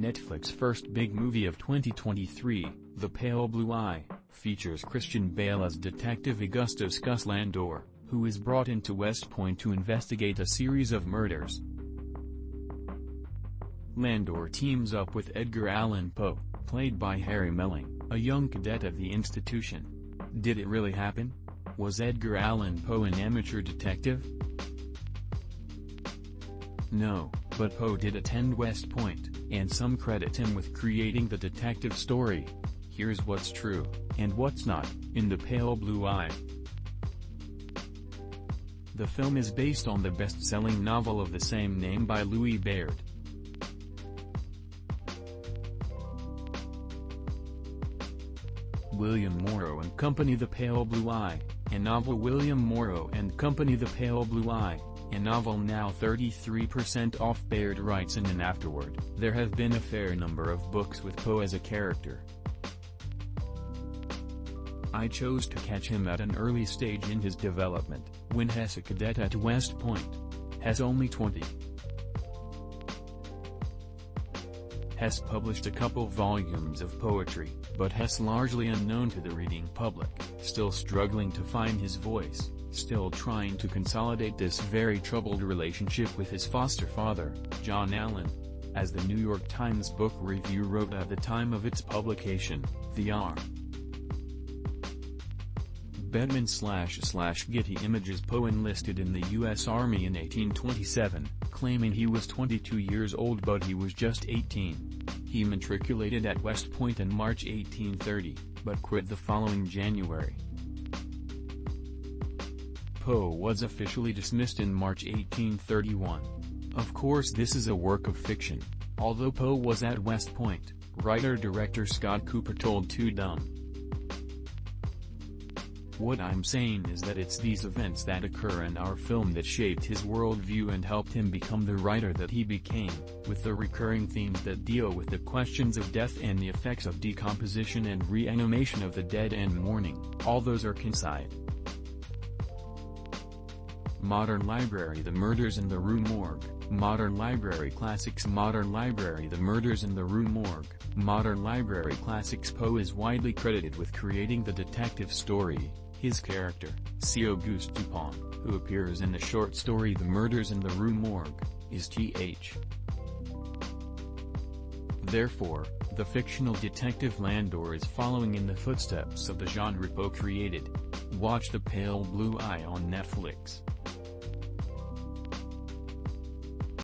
Netflix's first big movie of 2023, The Pale Blue Eye, features Christian Bale as Detective Augustus Gus Landor, who is brought into West Point to investigate a series of murders. Landor teams up with Edgar Allan Poe, played by Harry Melling, a young cadet of the institution. Did it really happen? Was Edgar Allan Poe an amateur detective? No, but Poe did attend West Point, and some credit him with creating the detective story. Here's what's true, and what's not, in The Pale Blue Eye. The film is based on the best-selling novel of the same name by Louis Baird. William Morrow and Company The Pale Blue Eye, a novel. William Morrow and Company The Pale Blue Eye, a novel now 33% off. Baird writes in an afterword, "There have been a fair number of books with Poe as a character. I chose to catch him at an early stage in his development, when Hess a cadet at West Point. Hess only 20. Hess published a couple volumes of poetry, but Hess largely unknown to the reading public, still struggling to find his voice, still trying to consolidate this very troubled relationship with his foster father, John Allen." As the New York Times Book Review wrote at the time of its publication, the R. Bettman/Getty Images Poe enlisted in the U.S. Army in 1827, claiming he was 22 years old but he was just 18. He matriculated at West Point in March 1830, but quit the following January. Poe was officially dismissed in March 1831. Of course, this is a work of fiction. Although Poe was at West Point, writer-director Scott Cooper told Too Dumb. "What I'm saying is that it's these events that occur in our film that shaped his worldview and helped him become the writer that he became, with the recurring themes that deal with the questions of death and the effects of decomposition and reanimation of the dead and mourning. All those are coincide." Modern Library. The Murders in the Rue Morgue, Modern Library Classics. Modern Library. The Murders in the Rue Morgue, Modern Library Classics. Poe is widely credited with creating the detective story. His character, C. Auguste Dupont, who appears in the short story The Murders in the Rue Morgue, is Th. Therefore, the fictional detective Landor is following in the footsteps of the genre Poe created. Watch The Pale Blue Eye on Netflix.